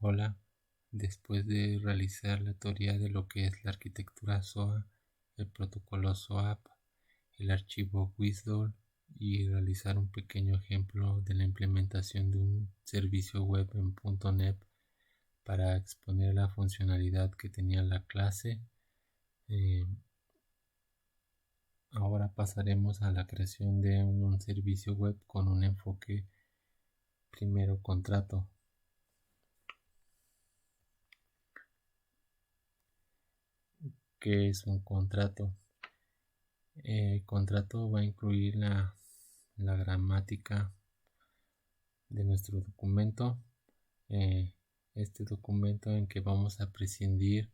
Hola, después de realizar la teoría de lo que es la arquitectura SOA, el protocolo SOAP, el archivo WSDL y realizar un pequeño ejemplo de la implementación de un servicio web en .NET para exponer la funcionalidad que tenía la clase, eh, ahora pasaremos a la creación de un servicio web con un enfoque primero contrato. ¿Qué es un contrato? El contrato va a incluir la gramática de nuestro documento, este documento en que vamos a prescindir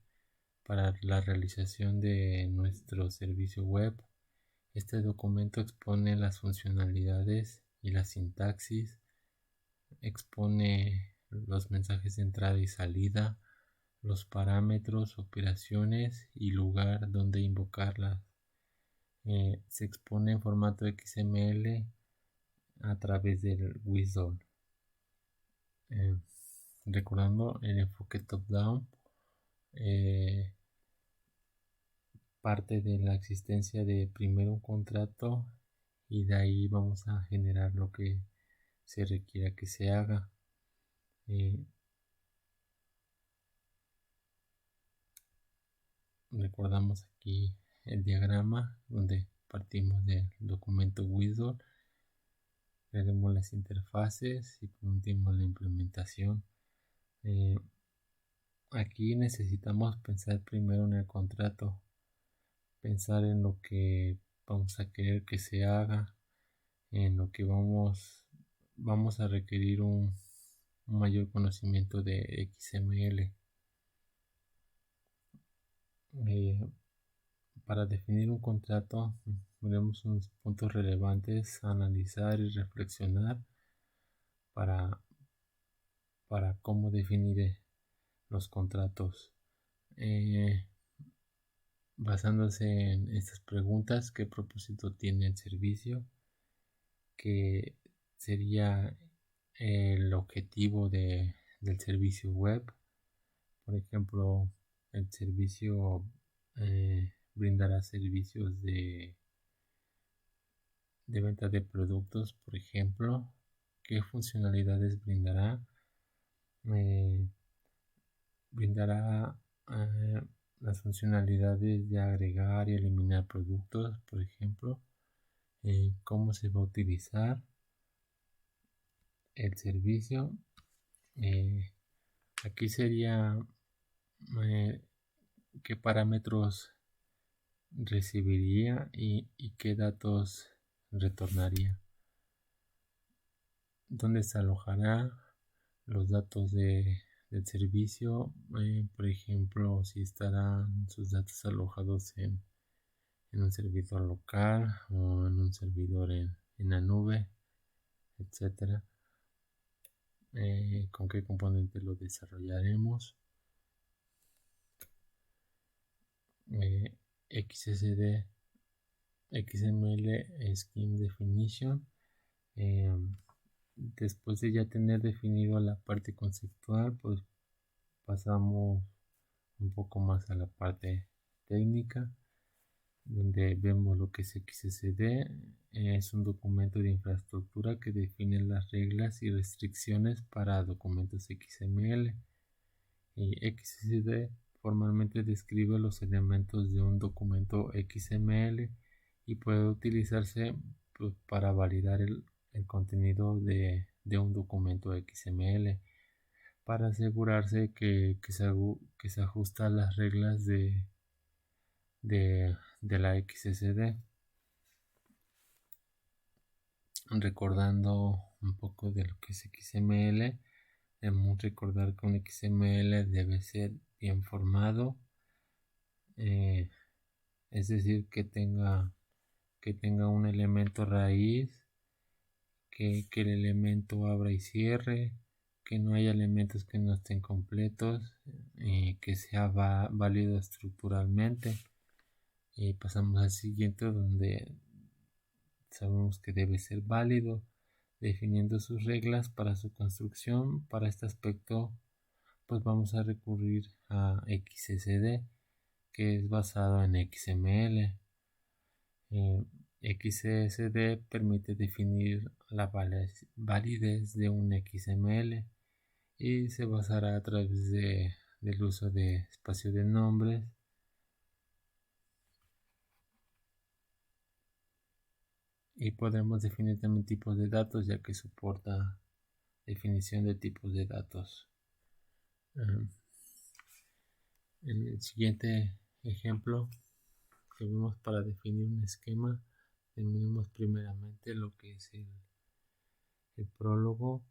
para la realización de nuestro servicio web. Este documento expone las funcionalidades y la sintaxis, expone los mensajes de entrada y salida, los parámetros, operaciones y lugar donde invocarlas. Se expone en formato XML a través del WSDL. Recordando el enfoque top-down, parte de la existencia de primero un contrato y de ahí vamos a generar lo que se requiera que se haga. Recordamos aquí el diagrama donde partimos del documento WSDL, veremos las interfaces y por último la implementación. Aquí necesitamos pensar primero en el contrato, pensar en lo que vamos a querer que se haga, en lo que vamos a requerir un mayor conocimiento de XML. Para definir un contrato, veremos unos puntos relevantes a analizar y reflexionar para, para cómo definir los contratos. Basándose en estas preguntas: ¿qué propósito tiene el servicio? ¿Qué sería el objetivo del servicio web? Por ejemplo, el servicio brindará servicios de venta de productos, por ejemplo. ¿Qué funcionalidades brindará? Brindará las funcionalidades de agregar y eliminar productos, por ejemplo. Cómo se va a utilizar el servicio. Aquí sería qué parámetros recibiría y qué datos retornaría. ¿Dónde se alojará los datos del servicio? Por ejemplo, si estarán sus datos alojados en un servidor local o en un servidor en la nube, etcétera. Con qué componente lo desarrollaremos. XSD, XML Scheme Definition. Después de ya tener definido la parte conceptual, pues pasamos un poco más a la parte técnica, donde vemos lo que es XSD. Es un documento de infraestructura que define las reglas y restricciones para documentos XML. Y XSD formalmente describe los elementos de un documento XML y puede utilizarse pues, para validar el contenido de un documento XML, para asegurarse que se ajusta a las reglas de la XSD. Recordando un poco de lo que es XML, debemos recordar que un XML debe ser bien formado, es decir, que tenga un elemento raíz, que el elemento abra y cierre, que no haya elementos que no estén completos, que sea válido estructuralmente. Y pasamos al siguiente, donde sabemos que debe ser válido, definiendo sus reglas para su construcción. Para este aspecto pues vamos a recurrir a XSD, que es basado en XML. XSD permite definir la validez de un XML y se basará a través del uso de espacio de nombres y podremos definir también tipos de datos, ya que soporta definición de tipos de datos. En el siguiente ejemplo que vemos para definir un esquema, tenemos primeramente lo que es el prólogo,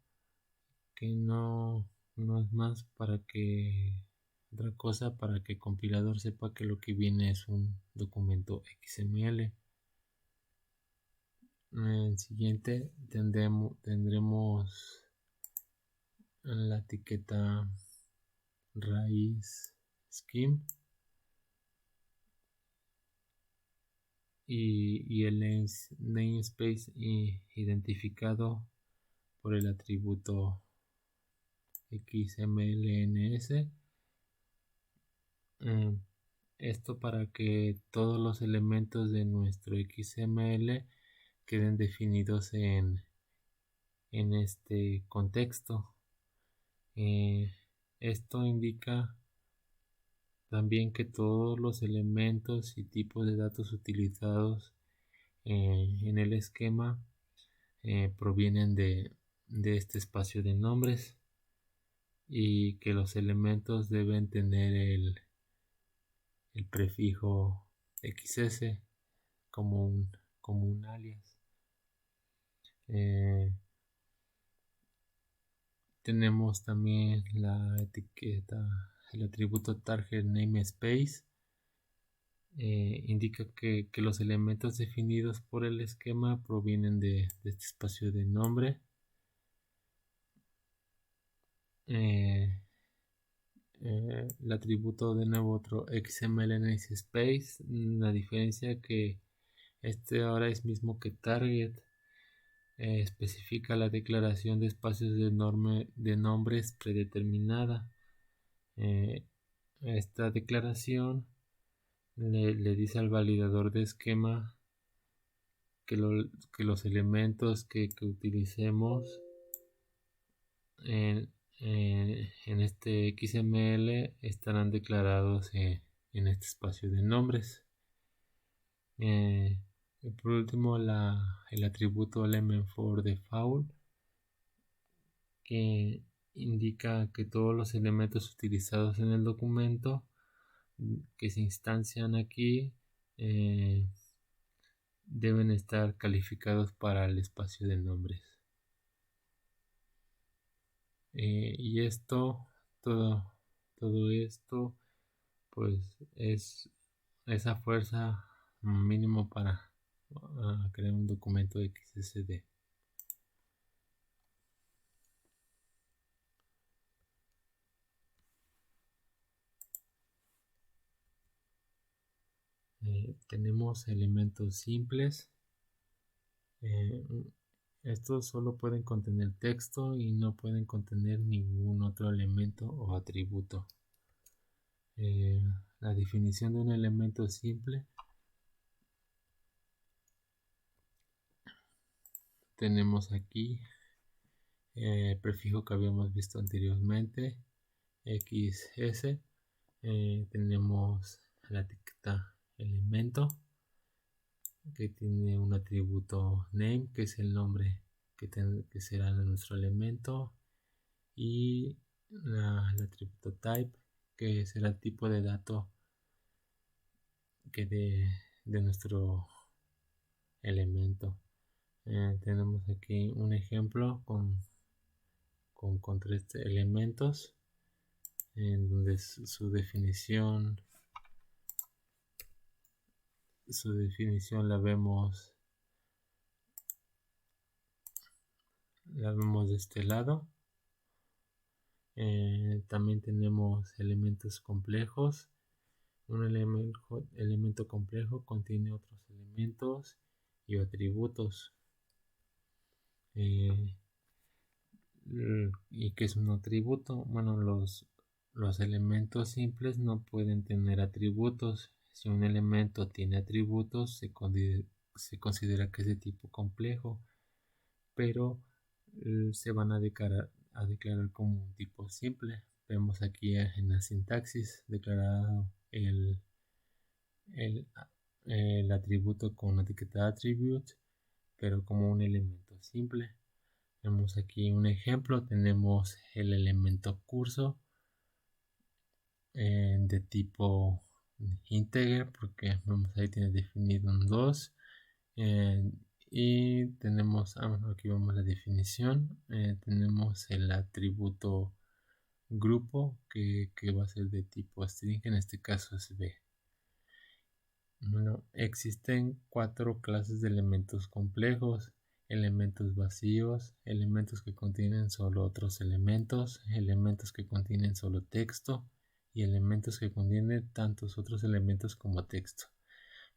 que no es más para que otra cosa para que el compilador sepa que lo que viene es un documento XML. En el siguiente tendremos la etiqueta raíz scheme y el namespace identificado por el atributo XMLNS. Esto para que todos los elementos de nuestro XML queden definidos en este contexto. Esto indica también que todos los elementos y tipos de datos utilizados en el esquema provienen de este espacio de nombres, y que los elementos deben tener el prefijo XS como un alias. Tenemos también la etiqueta, el atributo target namespace. Indica que los elementos definidos por el esquema provienen de este espacio de nombre. El atributo de nuevo otro XML namespace. La diferencia que este ahora es mismo que target. Especifica la declaración de espacios de nombres predeterminada. Esta declaración le dice al validador de esquema que los elementos que utilicemos en este XML estarán declarados en este espacio de nombres. Por último, el atributo element for default, que indica que todos los elementos utilizados en el documento que se instancian aquí deben estar calificados para el espacio de nombres. Y todo esto pues es esa fuerza mínimo para crear un documento XSD. Tenemos elementos simples. Estos solo pueden contener texto y no pueden contener ningún otro elemento o atributo. La definición de un elemento simple: tenemos aquí el prefijo que habíamos visto anteriormente, XS. Tenemos la etiqueta elemento, que tiene un atributo name, que es el nombre que será de nuestro elemento, y el atributo type, que será el tipo de dato que de nuestro elemento. Tenemos aquí un ejemplo con 3 elementos, en donde su definición la vemos de este lado. También tenemos elementos complejos. Un elemento complejo contiene otros elementos y atributos. ¿Y qué es un atributo? Bueno, los Los elementos simples no pueden tener atributos. Si un elemento tiene atributos, se considera que es de tipo complejo, pero se van a declarar como un tipo simple. Vemos aquí en la sintaxis declarado el, el atributo con la etiqueta attribute, pero como un elemento simple. Vemos aquí un ejemplo, tenemos el elemento curso de tipo integer, porque vamos ahí tiene definido un 2, y tenemos, aquí vemos la definición, tenemos el atributo grupo que va a ser de tipo string, en este caso es B. Bueno, existen 4 clases de elementos complejos: elementos vacíos, elementos que contienen solo otros elementos, elementos que contienen solo texto y elementos que contienen tantos otros elementos como texto.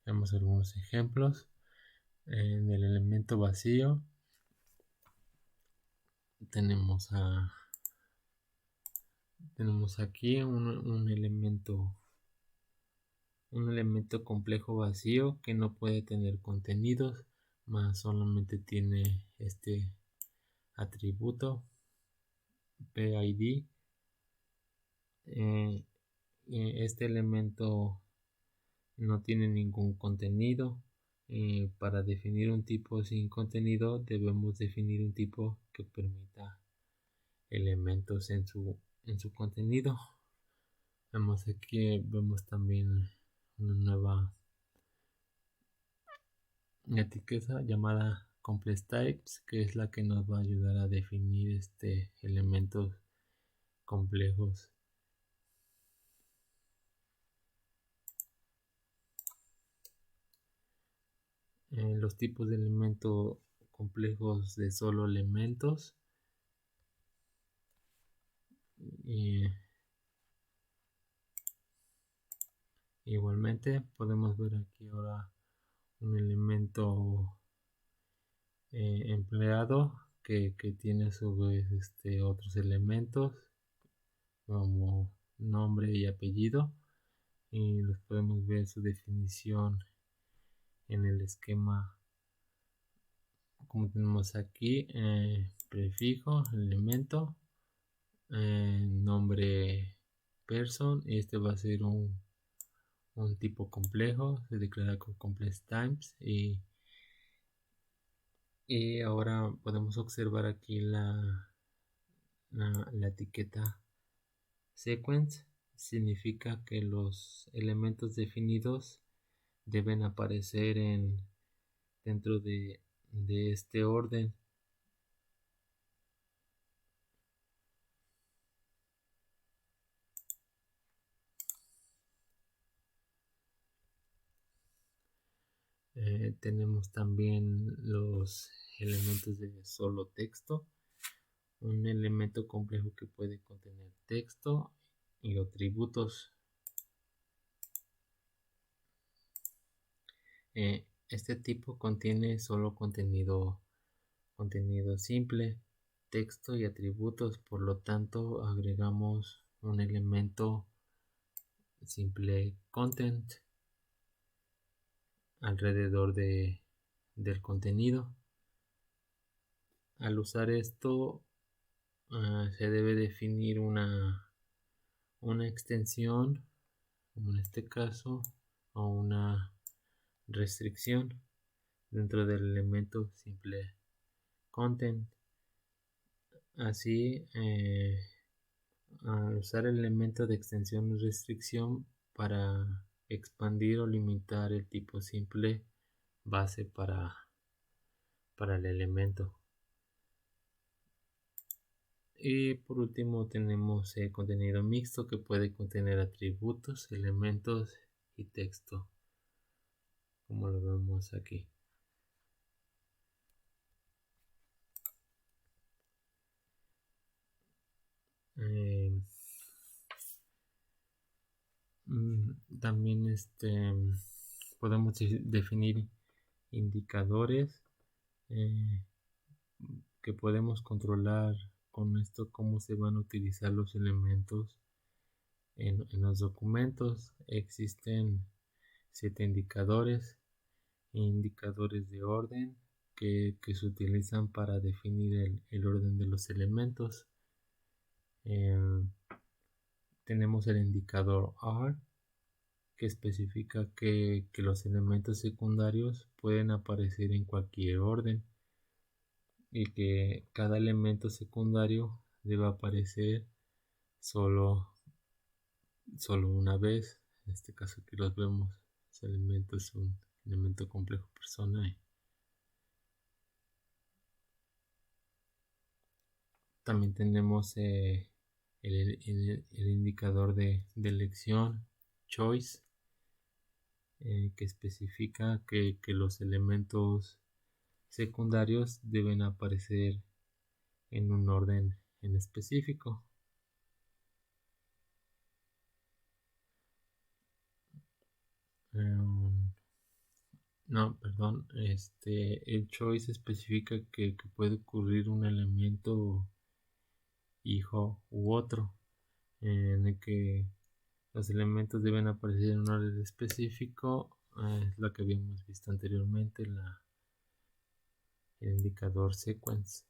Vemos algunos ejemplos. En el elemento vacío tenemos aquí un elemento complejo vacío que no puede tener contenidos, más solamente tiene este atributo PID. Este elemento no tiene ningún contenido. Para definir un tipo sin contenido debemos definir un tipo que permita elementos en su contenido. Vemos también una nueva etiqueta llamada complex types, que es la que nos va a ayudar a definir elementos complejos. Los tipos de elementos complejos de solo elementos. Igualmente podemos ver aquí ahora un elemento empleado que tiene a su vez otros elementos como nombre y apellido, y los podemos ver su definición en el esquema como tenemos aquí: prefijo, elemento, nombre person, y este va a ser un tipo complejo, se declara con complex types, y ahora podemos observar aquí la etiqueta sequence. Significa que los elementos definidos deben aparecer dentro de este orden. Tenemos también los elementos de solo texto, un elemento complejo que puede contener texto y atributos. Este tipo contiene solo contenido simple, texto y atributos, por lo tanto agregamos un elemento simple content alrededor del contenido. Al usar esto, se debe definir una extensión, como en este caso, o una restricción dentro del elemento simple content. Así, al usar el elemento de extensión y restricción para expandir o limitar el tipo simple base para el elemento. Y por último tenemos el contenido mixto, que puede contener atributos, elementos y texto, como lo vemos aquí. También podemos definir indicadores que podemos controlar con esto cómo se van a utilizar los elementos En los documentos existen 7 indicadores de orden que se utilizan para definir el orden de los elementos. Tenemos el indicador R, que especifica que los elementos secundarios pueden aparecer en cualquier orden y que cada elemento secundario debe aparecer solo una vez. En este caso aquí los vemos. Ese elemento es un elemento complejo persona. También tenemos el indicador de elección, choice, que especifica que los elementos secundarios deben aparecer en un orden en específico. El choice especifica que puede ocurrir un elemento hijo u otro, en el que los elementos deben aparecer en un orden específico. Es lo que habíamos visto anteriormente, el indicador sequence.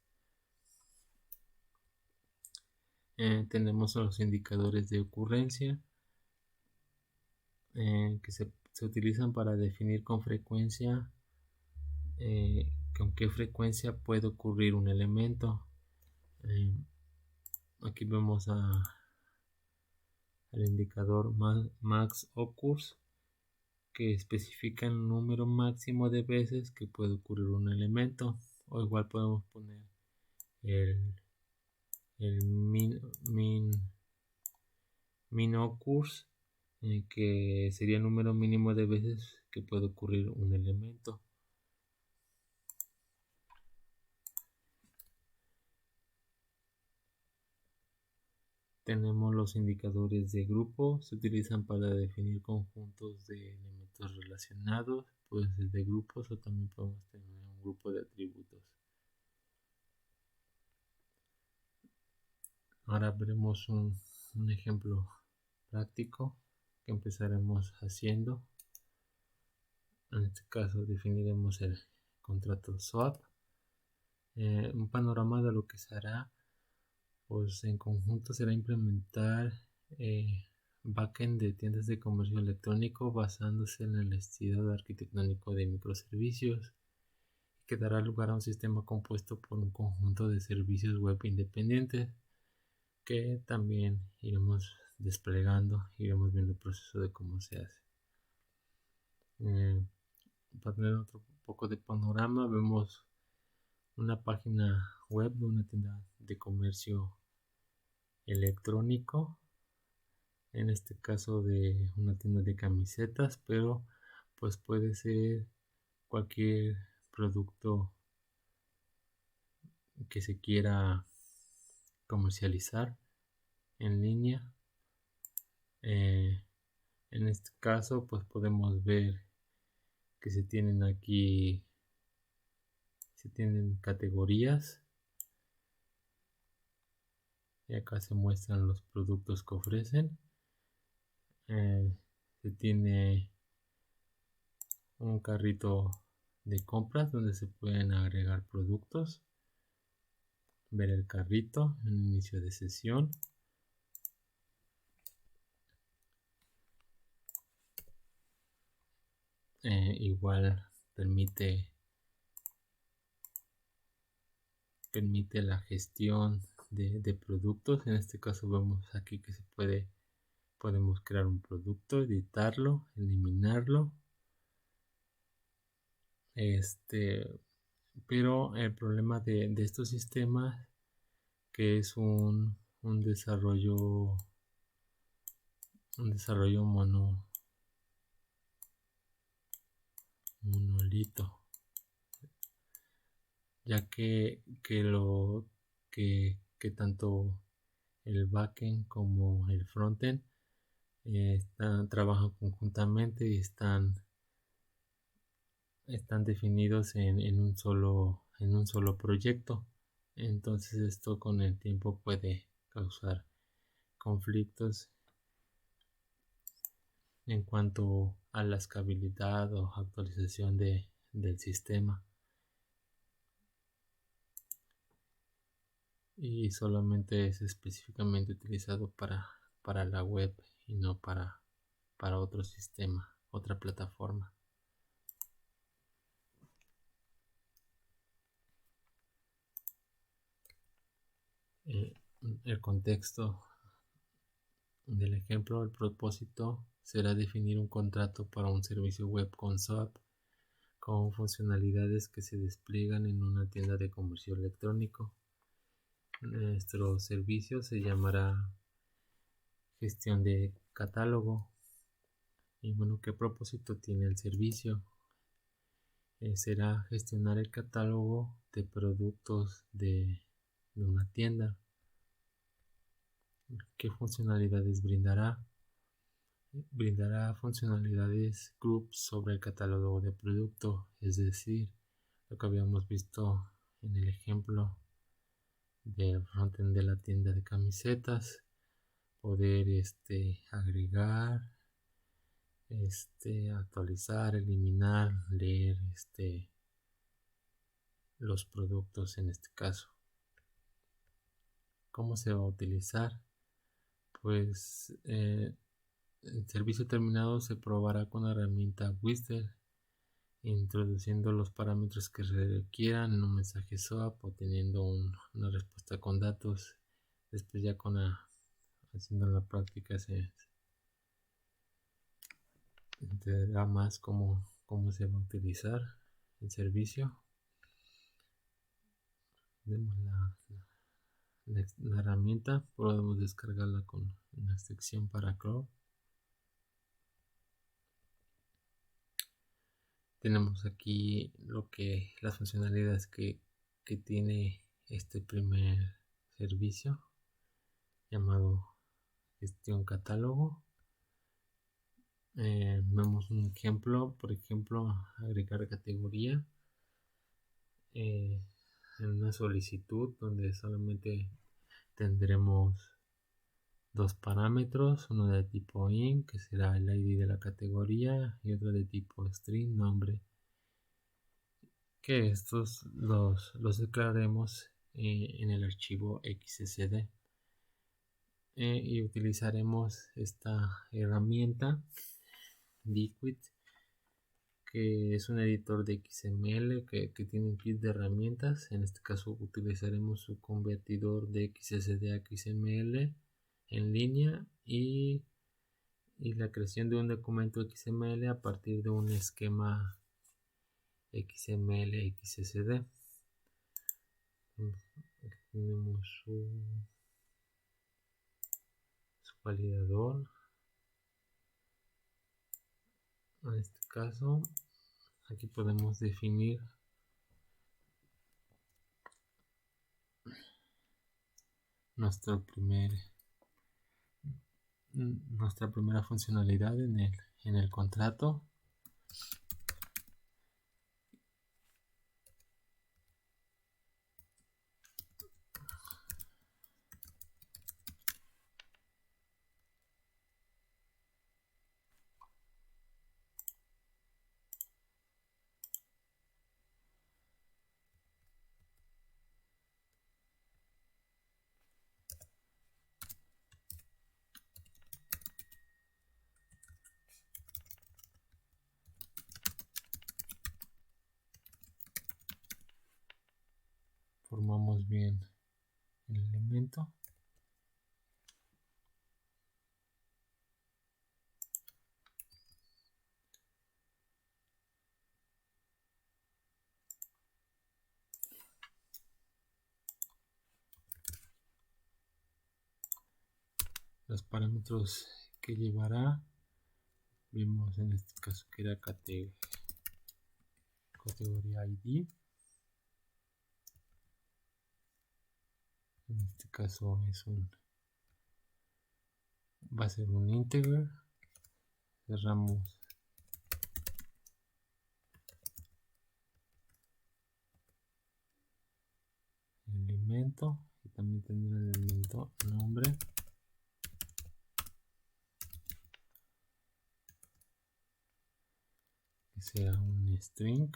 Tenemos los indicadores de ocurrencia, que se utilizan para definir con frecuencia con qué frecuencia puede ocurrir un elemento. Aquí vemos al indicador max occurs, que especifica el número máximo de veces que puede ocurrir un elemento, o igual podemos poner el min occurs, que sería el número mínimo de veces que puede ocurrir un elemento. Tenemos los indicadores de grupo, se utilizan para definir conjuntos de elementos relacionados, puede ser de grupos o también podemos tener un grupo de atributos. Ahora veremos un ejemplo práctico que empezaremos haciendo. En este caso definiremos el contrato swap. Un panorama de lo que se hará, pues en conjunto será implementar backend de tiendas de comercio electrónico basándose en el estilo arquitectónico de microservicios, que dará lugar a un sistema compuesto por un conjunto de servicios web independientes que también iremos desplegando, iremos viendo el proceso de cómo se hace. Para tener otro poco de panorama, vemos una página web de una tienda de comercio electrónico, en este caso de una tienda de camisetas, pero pues puede ser cualquier producto que se quiera comercializar en línea. En este caso pues podemos ver que se tienen categorías y acá se muestran los productos que ofrecen. Se tiene un carrito de compras donde se pueden agregar productos, ver el carrito en inicio de sesión. Igual permite la gestión de productos. En este caso vemos aquí que podemos crear un producto, editarlo, eliminarlo. Pero el problema de estos sistemas, que es un desarrollo monolito, ya que tanto el backend como el frontend trabajan conjuntamente y están definidos en un solo proyecto. Entonces esto con el tiempo puede causar conflictos en cuanto a la escalabilidad o actualización del sistema, y solamente es específicamente utilizado para la web y no para otro sistema, otra plataforma. El contexto del ejemplo, el propósito será definir un contrato para un servicio web con SOAP con funcionalidades que se despliegan en una tienda de comercio electrónico. Nuestro servicio se llamará gestión de catálogo. Y bueno, ¿qué propósito tiene el servicio? Será gestionar el catálogo de productos de una tienda. ¿Qué funcionalidades brindará? Brindará funcionalidades groups sobre el catálogo de producto, es decir, lo que habíamos visto en el ejemplo del frontend de la tienda de camisetas, poder agregar, actualizar, eliminar, leer los productos en este caso. ¿Cómo se va a utilizar? Pues el servicio terminado se probará con la herramienta Whistler, introduciendo los parámetros que se requieran en un mensaje SOAP, obteniendo una respuesta con datos. Después ya haciendo la práctica se entenderá más cómo se va a utilizar el servicio. Vemos la herramienta, podemos descargarla con una sección para Chrome. Tenemos aquí las funcionalidades que tiene este primer servicio llamado gestión catálogo. Vemos un ejemplo, por ejemplo, agregar categoría en una solicitud donde solamente tendremos dos parámetros, uno de tipo int, que será el ID de la categoría, y otro de tipo string, nombre, que estos los declararemos en el archivo xsd. Y utilizaremos esta herramienta Liquid, que es un editor de XML que tiene un kit de herramientas. En este caso utilizaremos su convertidor de XSD a XML en línea y la creación de un documento XML a partir de un esquema XML XSD. Aquí tenemos su validador. En este caso, aquí podemos definir nuestra primera funcionalidad en el contrato. Formamos bien el elemento. Los parámetros que llevará, vimos en este caso que era categoría ID. En este caso va a ser un integer. Cerramos el elemento y también tendrá el elemento nombre. sea un string.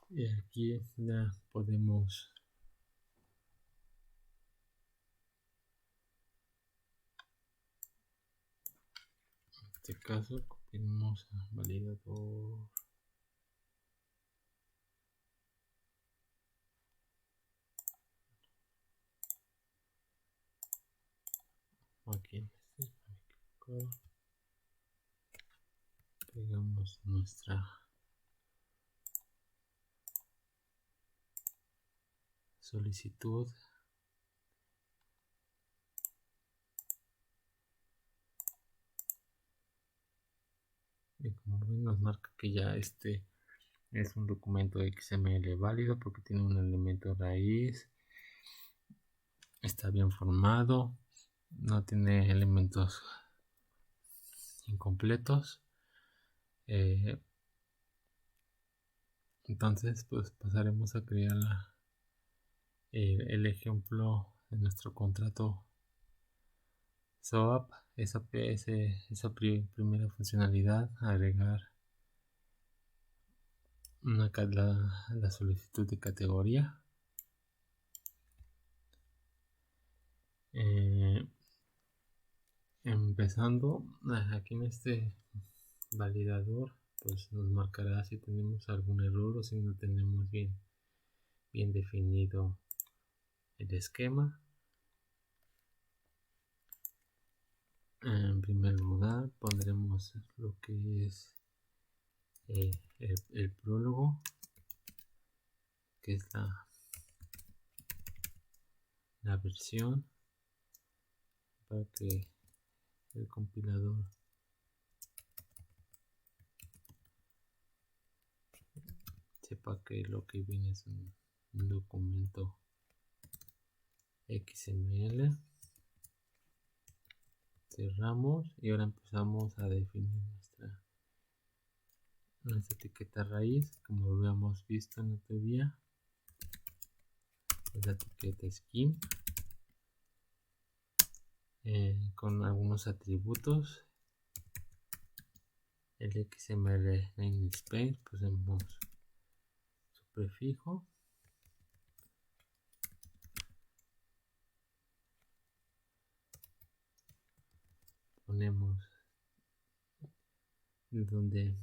Y aquí ya podemos en este caso copiamos al validador. Aquí en este pegamos nuestra solicitud. Y como ven, nos marca que ya este es un documento XML válido porque tiene un elemento raíz, está bien formado, no tiene elementos incompletos. Entonces pues pasaremos a crear el ejemplo de nuestro contrato SOAP. Esa primera funcionalidad, agregar la solicitud de categoría. Empezando aquí en este validador, pues nos marcará si tenemos algún error o si no tenemos bien definido el esquema. En primer lugar pondremos lo que es el prólogo, que es la versión, para que el compilador sepa que lo que viene es un documento XML. Cerramos y ahora empezamos a definir nuestra etiqueta raíz. Como lo habíamos visto en otro día, es la etiqueta skin con algunos atributos. El XML namespace, ponemos su prefijo, ponemos donde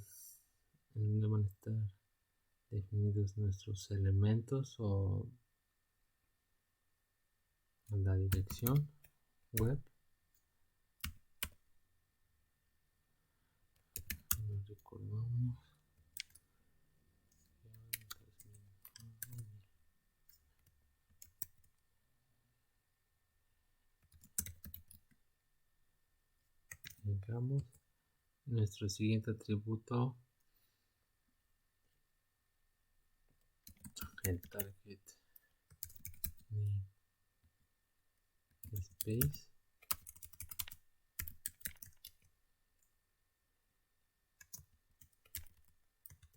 van a estar definidos nuestros elementos o la dirección web. Nos recordamos entramos nuestro siguiente atributo, el target namespace.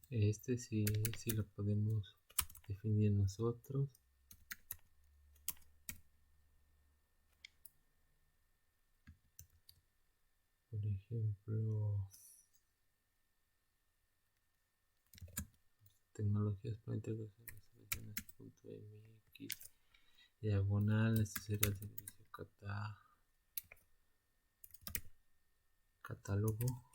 Este sí lo podemos definir nosotros. Por ejemplo, tecnologías para integración de soluciones.mx diagonal. Este sería el servicio catálogo.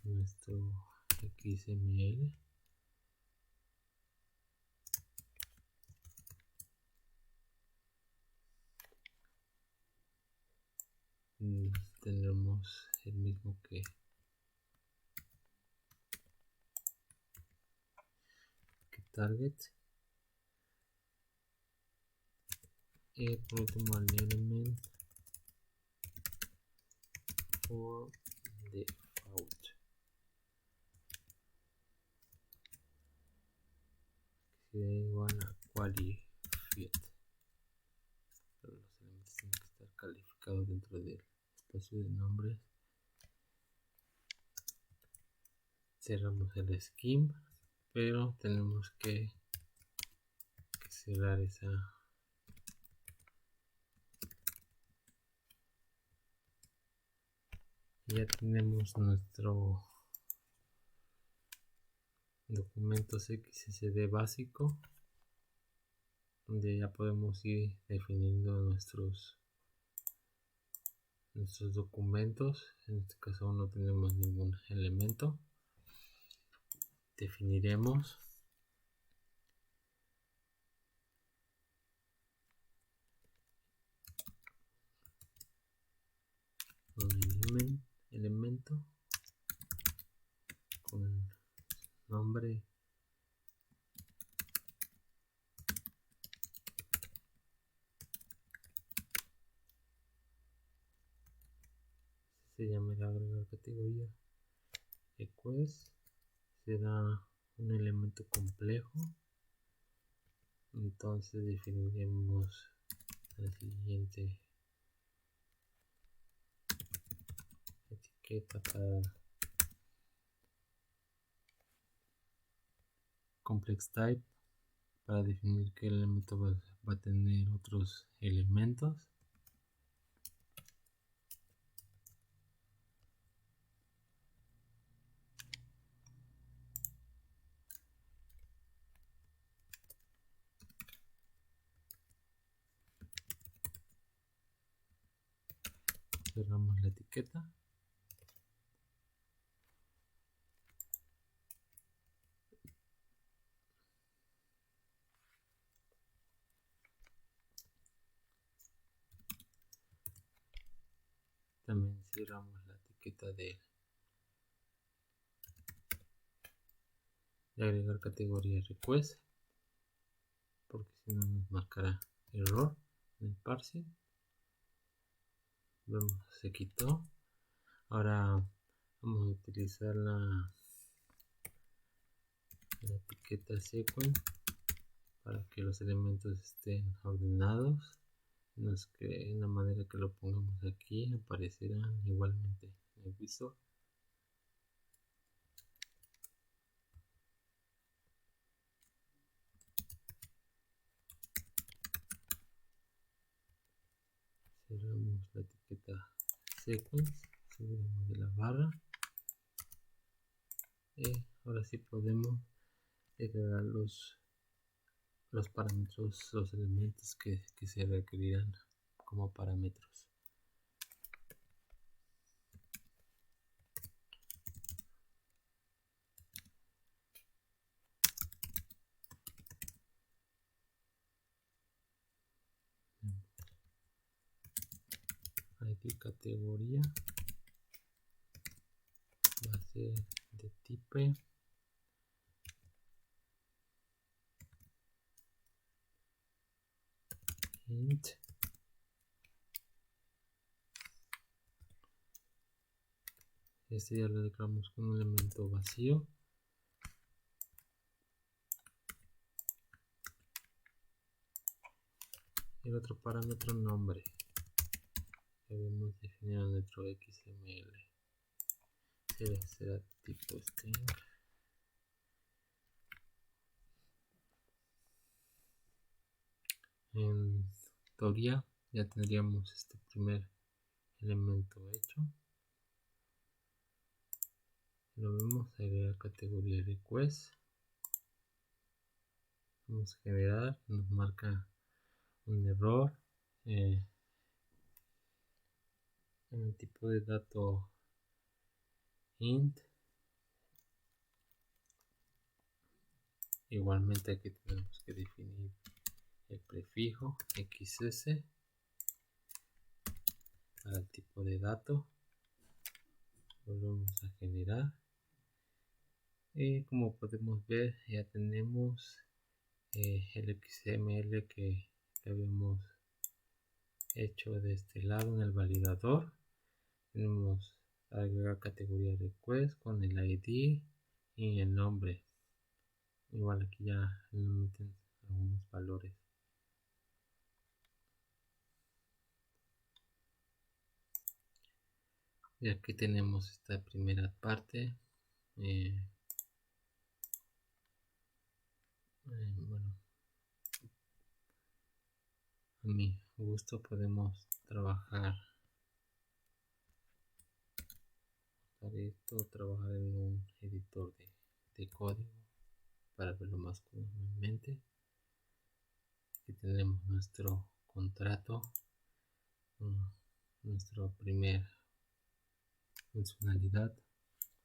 Nuestro XML. Tendremos el mismo que target. Y por último el element for default, que sea igual a qualified. Pero los elementos tienen que estar calificados dentro del espacio de nombres cerramos el scheme, pero tenemos que cerrar esa. Ya tenemos nuestro documento XSD básico, donde ya podemos ir definiendo nuestros documentos. En este caso no tenemos ningún elemento. Definiremos un elemento con nombre se llamará agregar categoría request. Será un elemento complejo, entonces definiremos la siguiente etiqueta para complex type, para definir qué elemento va a tener otros elementos. Cerramos la etiqueta. También cerramos la etiqueta de agregar categoría request, porque si no nos marcará error en el parsing. Vemos, se quitó. Ahora vamos a utilizar la etiqueta sequence para que los elementos estén ordenados. En la manera que lo pongamos aquí aparecerán igualmente en el visor. Cerramos la etiqueta sequence, subimos de la barra y ahora sí podemos agregar los parámetros, los elementos que se requerirán como parámetros. ID categoría va a ser de tipo int. Este ya lo declaramos con un elemento vacío. Y el otro parámetro nombre que habíamos definido en nuestro XML será tipo string. En teoría ya tendríamos este primer elemento hecho. Lo vemos, agregar categoría request. Vamos a generar, nos marca un error en el tipo de dato int. Igualmente aquí tenemos que definir el prefijo XS para el tipo de dato. Volvemos a generar y como podemos ver ya tenemos el XML que habíamos hecho de este lado en el validador. Tenemos agregar categoría request con el ID y el nombre. Igual aquí ya le meten algunos valores. Y aquí tenemos esta primera parte bueno, a mi gusto podemos trabajar trabajar en un editor de código para verlo más comúnmente. Aquí tenemos nuestro contrato, nuestra primera funcionalidad,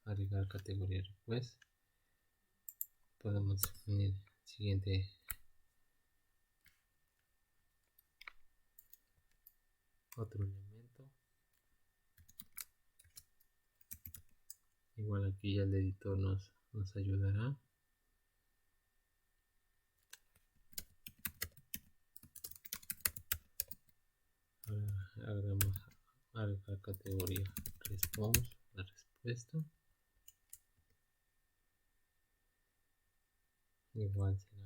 agregar categoría request. Podemos definir el siguiente otro elemento. Igual aquí ya el editor nos ayudará. Ahora agregamos agregar categoría response, la respuesta. Igual será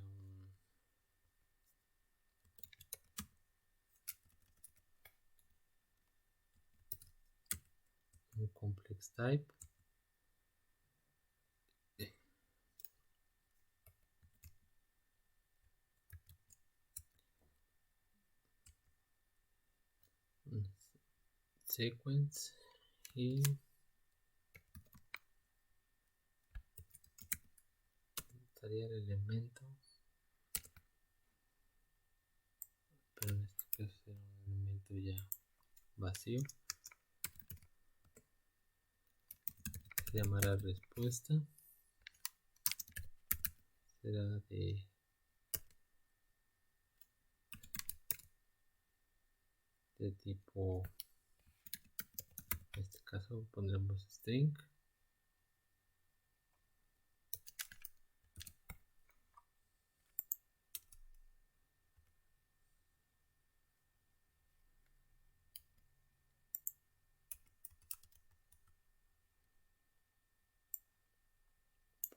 un complex type. Sequence y estaría el elemento, pero en este caso será un elemento ya vacío. Se llamará respuesta. Será de tipo, en este caso pondremos string.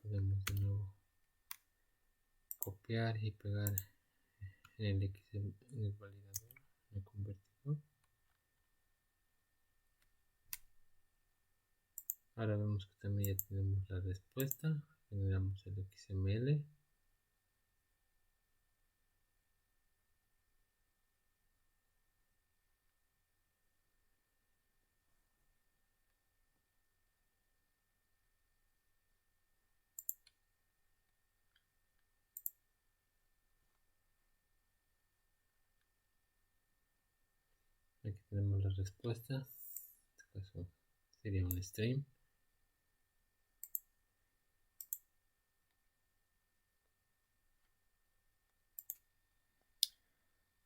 Podemos de nuevo copiar y pegar en el validador, en el convertidor. Ahora vemos que también ya tenemos la respuesta. Generamos el XML. Aquí tenemos la respuesta. En este caso sería un string.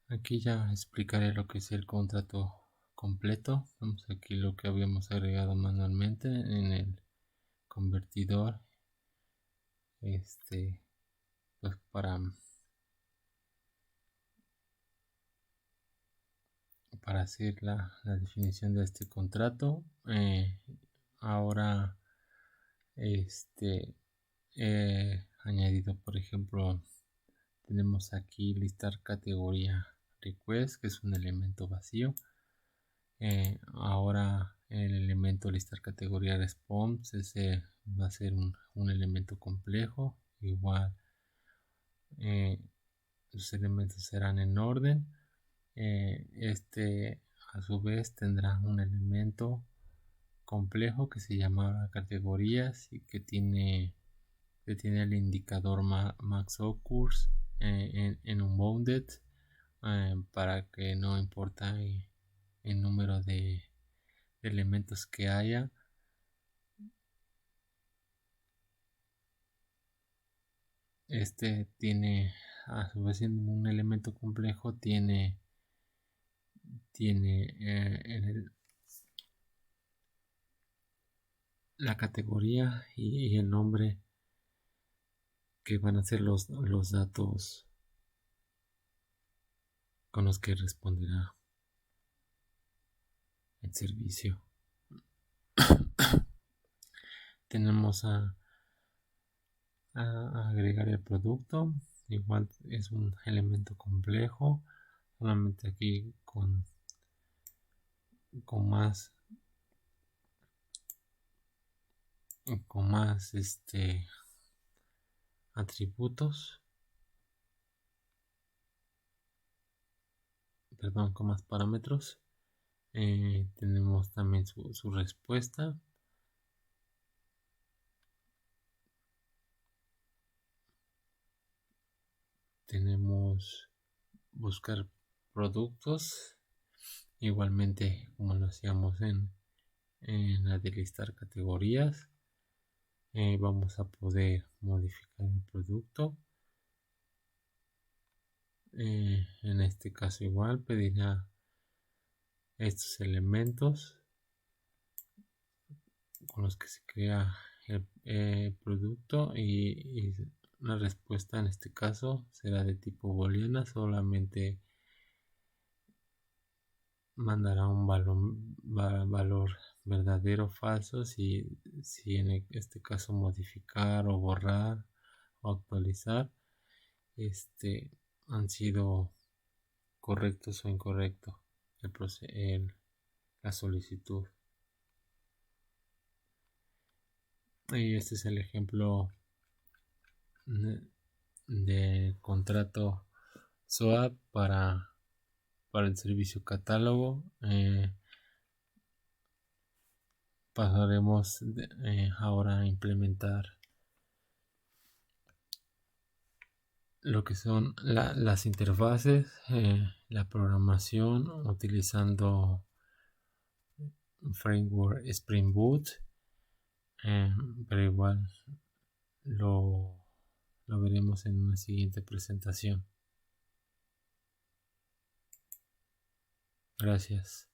Aquí ya explicaré lo que es el contrato completo. Vamos aquí lo que habíamos agregado manualmente en el convertidor. Pues para hacer la definición de este contrato. Ahora he añadido, por ejemplo, tenemos aquí listar categoría request, que es un elemento vacío. Ahora el elemento listar categoría response, ese va a ser un elemento complejo. Igual los elementos serán en orden. A su vez tendrá un elemento complejo que se llama categorías y que tiene el indicador max occurs en un bounded, para que no importa el número de elementos que haya. Tiene, a su vez, siendo un elemento complejo, tiene la categoría y el nombre que van a ser los datos con los que responderá el servicio. Tenemos a agregar el producto. Igual es un elemento complejo, solamente aquí con más atributos. perdón, con más parámetros. Tenemos también su respuesta. Tenemos buscar productos, igualmente como lo hacíamos en la de listar categorías. Vamos a poder modificar el producto. En este caso igual pedirá estos elementos con los que se crea el producto, y la respuesta en este caso será de tipo booleana. Solamente mandará un valor verdadero o falso si en este caso modificar o borrar o actualizar han sido correctos o incorrectos la solicitud. Y este es el ejemplo de contrato SOAP para el servicio catálogo. Pasaremos ahora a implementar lo que son las interfaces, la programación utilizando framework Spring Boot, pero igual lo veremos en una siguiente presentación. Gracias.